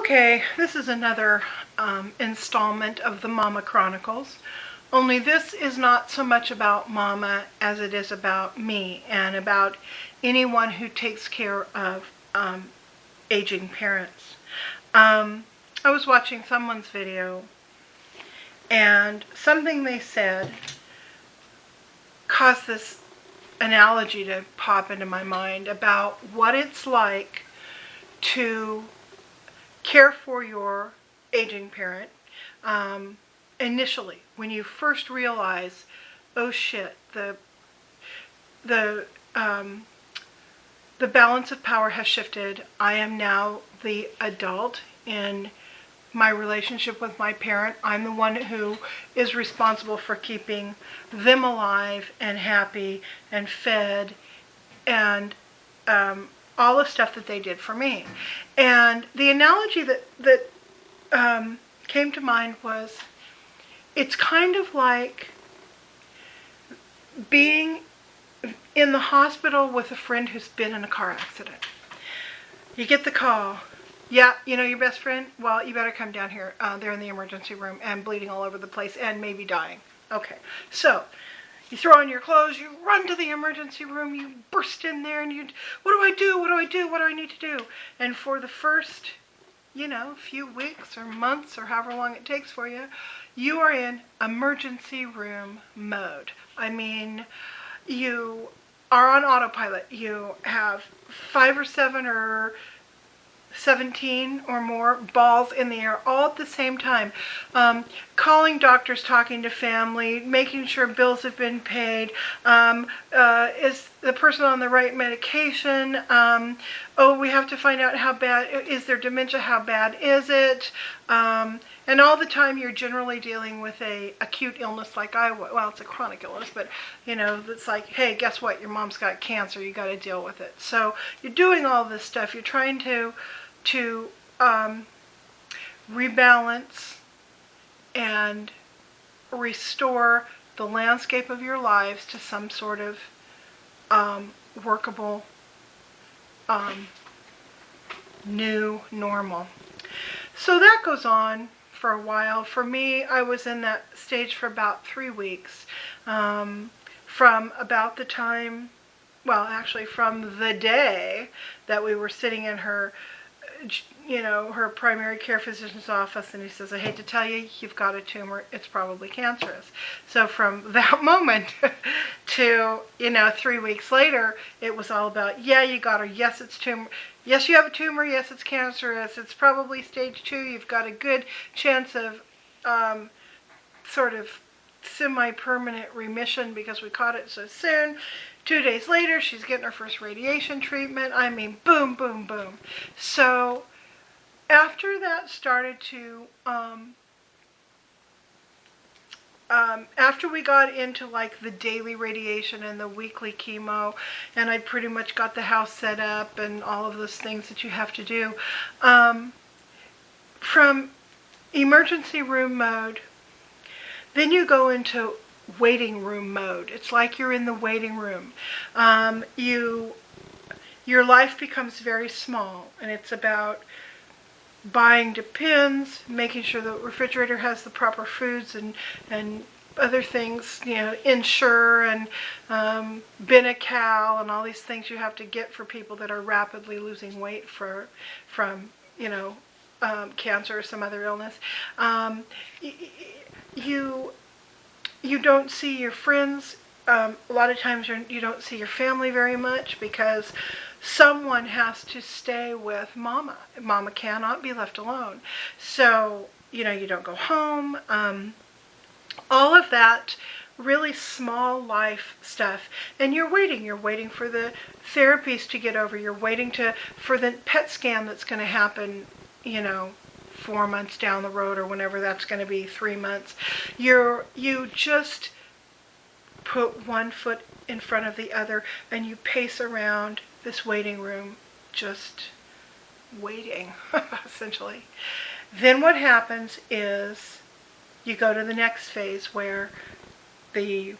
Okay, this is another installment of the Mama Chronicles. Only this is not so much about Mama as it is about me and about anyone who takes care of aging parents. I was watching someone's video and something they said caused this analogy to pop into my mind about what it's like to care for your aging parent initially, when you first realize, oh shit, the balance of power has shifted. I am now the adult in my relationship with my parent. I'm the one who is responsible for keeping them alive and happy and fed and all the stuff that they did for me. And the analogy that came to mind was, it's kind of like being in the hospital with a friend who's been in a car accident. You get the call. Yeah, you know your best friend? Well, you better come down here. They're in the emergency room and bleeding all over the place and maybe dying. Okay, so you throw on your clothes, you run to the emergency room, you burst in there, and what do I do? What do I do? What do I need to do? And for the first, few weeks or months or however long it takes for you, you are in emergency room mode. I mean, you are on autopilot. You have 5 or 7 or 17 or more balls in the air all at the same time. Calling doctors, talking to family, making sure bills have been paid. Is the person on the right medication? We have to find out how bad, is there dementia, how bad is it? And all the time you're generally dealing with a acute illness like it's a chronic illness, but it's like, hey, guess what? Your mom's got cancer, you got to deal with it. So you're doing all this stuff. You're trying to rebalance and restore the landscape of your lives to some sort of workable new normal. So that goes on for a while. For me, I was in that stage for about 3 weeks, from about the time, from the day that we were sitting in her primary care physician's office, and he says, I hate to tell you, you've got a tumor, it's probably cancerous. So from that moment to, 3 weeks later, it was all about, yeah, you got her, yes, it's tumor, yes, you have a tumor, yes, it's cancerous, it's probably stage 2, you've got a good chance of sort of semi-permanent remission because we caught it so soon. 2 days later, she's getting her first radiation treatment. I mean, boom, boom, boom. So after that started to, after we got into like the daily radiation and the weekly chemo, and I pretty much got the house set up and all of those things that you have to do, from emergency room mode, then you go into waiting room mode. It's like you're in the waiting room. Your life becomes very small, and it's about buying Depends, making sure the refrigerator has the proper foods and other things, Ensure and Benical and all these things you have to get for people that are rapidly losing weight from cancer or some other illness. You don't see your friends. A lot of times you don't see your family very much because someone has to stay with Mama. Mama cannot be left alone. So, you don't go home. All of that really small life stuff. And you're waiting for the therapies to get over. You're waiting for the PET scan that's going to happen, 4 months down the road or whenever that's going to be, 3 months. You just put one foot in front of the other and you pace around this waiting room, just waiting, essentially. Then what happens is you go to the next phase where the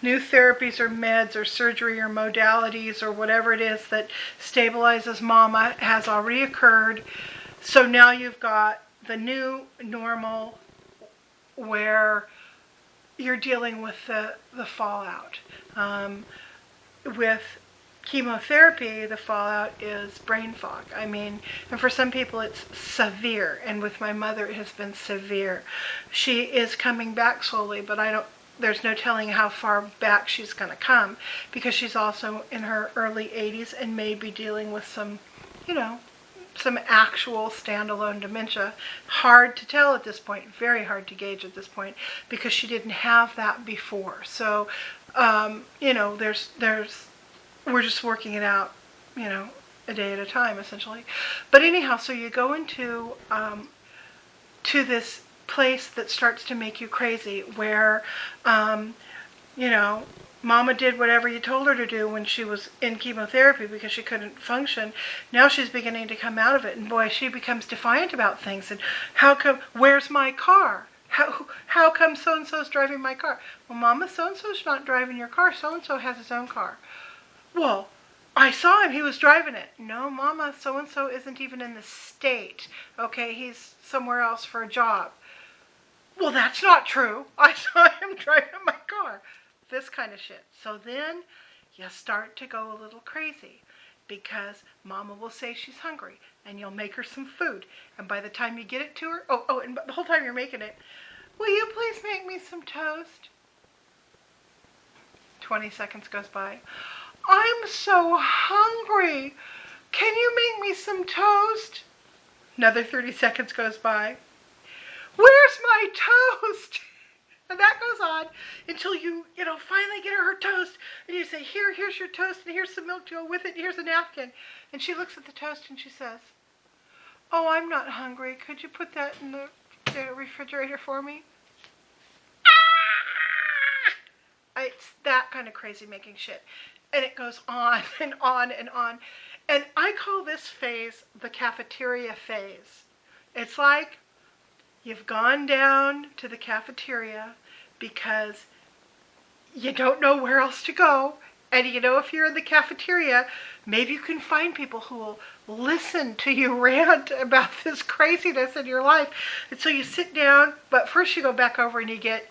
new therapies or meds or surgery or modalities or whatever it is that stabilizes Mama has already occurred. So now you've got the new normal where you're dealing with the fallout. With chemotherapy, the fallout is brain fog. I mean, and for some people it's severe, and with my mother it has been severe. She is coming back slowly, but there's no telling how far back she's going to come, because she's also in her early 80s and may be dealing with some, some actual standalone dementia. Hard to tell at this point, very hard to gauge at this point, because she didn't have that before. So, we're just working it out, a day at a time, essentially. But anyhow, so you go into to this place that starts to make you crazy, where, Mama did whatever you told her to do when she was in chemotherapy because she couldn't function. Now she's beginning to come out of it, and boy, she becomes defiant about things. And how come, where's my car? How come so-and-so's driving my car? Well, Mama, so-and-so's not driving your car. So-and-so has his own car. Well, I saw him. He was driving it. No, Mama, so-and-so isn't even in the state. Okay, he's somewhere else for a job. Well, that's not true. I saw him driving my car. This kind of shit. So then you start to go a little crazy, because Mama will say she's hungry, and you'll make her some food. And by the time you get it to her, and the whole time you're making it, will you please make me some toast? 20 seconds goes by. I'm so hungry. Can you make me some toast? Another 30 seconds goes by. Where's my toast? And that goes on until you finally get her toast, and you say, here's your toast, and here's some milk to go with it, and here's a napkin. And she looks at the toast and she says, oh, I'm not hungry. Could you put that in the refrigerator for me? It's that kind of crazy making shit. And it goes on and on and on. And I call this phase the cafeteria phase. It's like you've gone down to the cafeteria because you don't know where else to go. And if you're in the cafeteria, maybe you can find people who will listen to you rant about this craziness in your life. And so you sit down, but first you go back over and you get,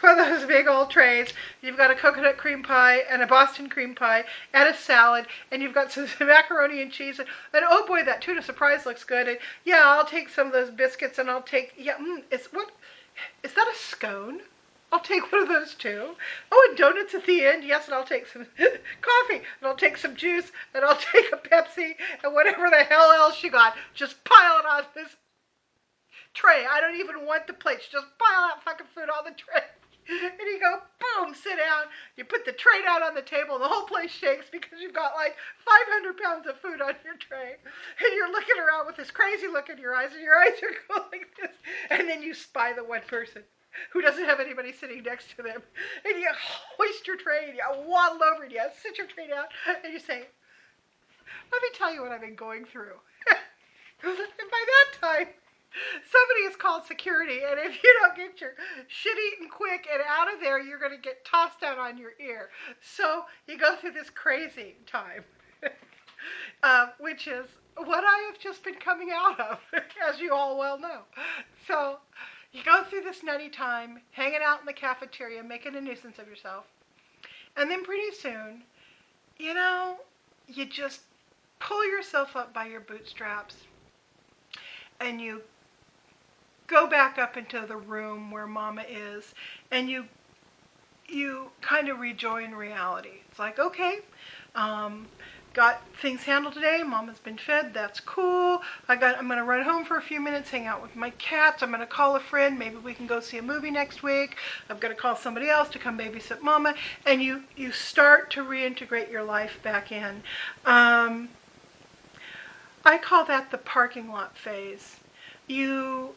one of those big old trays. You've got a coconut cream pie and a Boston cream pie and a salad, and you've got some macaroni and cheese. And oh boy, that tuna surprise looks good. And yeah, I'll take some of those biscuits, and I'll take, is that a scone? I'll take one of those too. Oh, and donuts at the end. Yes, and I'll take some coffee, and I'll take some juice, and I'll take a Pepsi, and whatever the hell else you got. Just pile it on this tray. I don't even want the plates. Just pile that fucking food on the tray. And you go, boom, sit down. You put the tray down on the table, and the whole place shakes because you've got like 500 pounds of food on your tray. And you're looking around with this crazy look in your eyes, and your eyes are going like this. And then you spy the one person who doesn't have anybody sitting next to them. And you hoist your tray, and you waddle over, and you sit your tray down, and you say, let me tell you what I've been going through. And by that time, somebody has called security, and if you don't get your shit eaten quick and out of there, you're going to get tossed out on your ear. So you go through this crazy time, which is what I have just been coming out of, as you all well know. So you go through this nutty time, hanging out in the cafeteria, making a nuisance of yourself. And then pretty soon, you just pull yourself up by your bootstraps, and you go back up into the room where Mama is, and you kind of rejoin reality. It's like, okay, got things handled today. Mama's been fed. That's cool. I'm going to run home for a few minutes, hang out with my cats. I'm going to call a friend. Maybe we can go see a movie next week. I'm going to call somebody else to come babysit Mama. And you start to reintegrate your life back in. I call that the parking lot phase. You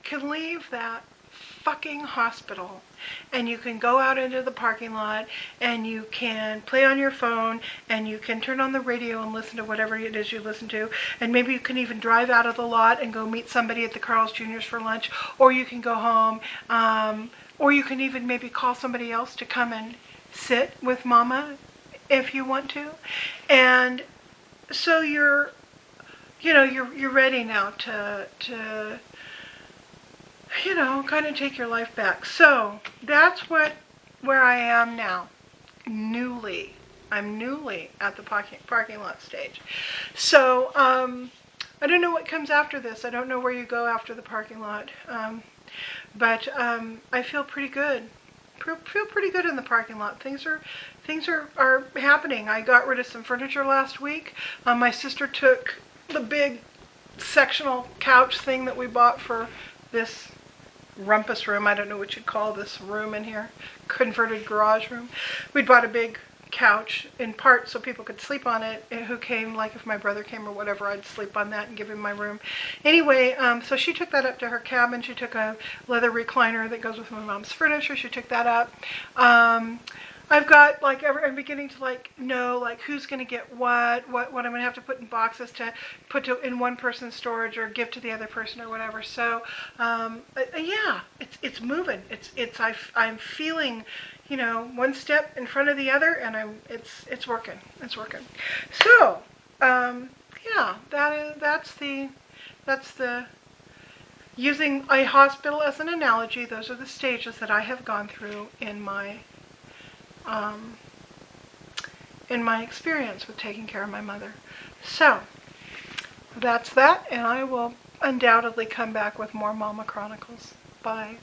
can leave that fucking hospital, and you can go out into the parking lot, and you can play on your phone, and you can turn on the radio and listen to whatever it is you listen to, and maybe you can even drive out of the lot and go meet somebody at the Carl's Jr.'s for lunch, or you can go home, or you can even maybe call somebody else to come and sit with Mama if you want to. And so you're you're ready now to kind of take your life back. So that's where I am now. I'm newly at the parking lot stage. So I don't know what comes after this. I don't know where you go after the parking lot. But I feel pretty good. Feel pretty good in the parking lot. Things are happening. I got rid of some furniture last week. My sister took the big sectional couch thing that we bought for this rumpus room. I don't know what you'd call this room in here. Converted garage room. We'd bought a big couch in part so people could sleep on it who came, like if my brother came or whatever, I'd sleep on that and give him my room. Anyway, so she took that up to her cabin. She took a leather recliner that goes with my mom's furniture. She took that up. I've got I'm beginning to know who's going to get what I'm going to have to put in boxes to put in one person's storage or give to the other person or whatever. So yeah, it's moving. I'm feeling one step in front of the other, and it's working. It's working. So yeah, that's the using a hospital as an analogy. Those are the stages that I have gone through in my experience with taking care of my mother. So that's that, and I will undoubtedly come back with more Mama Chronicles. Bye.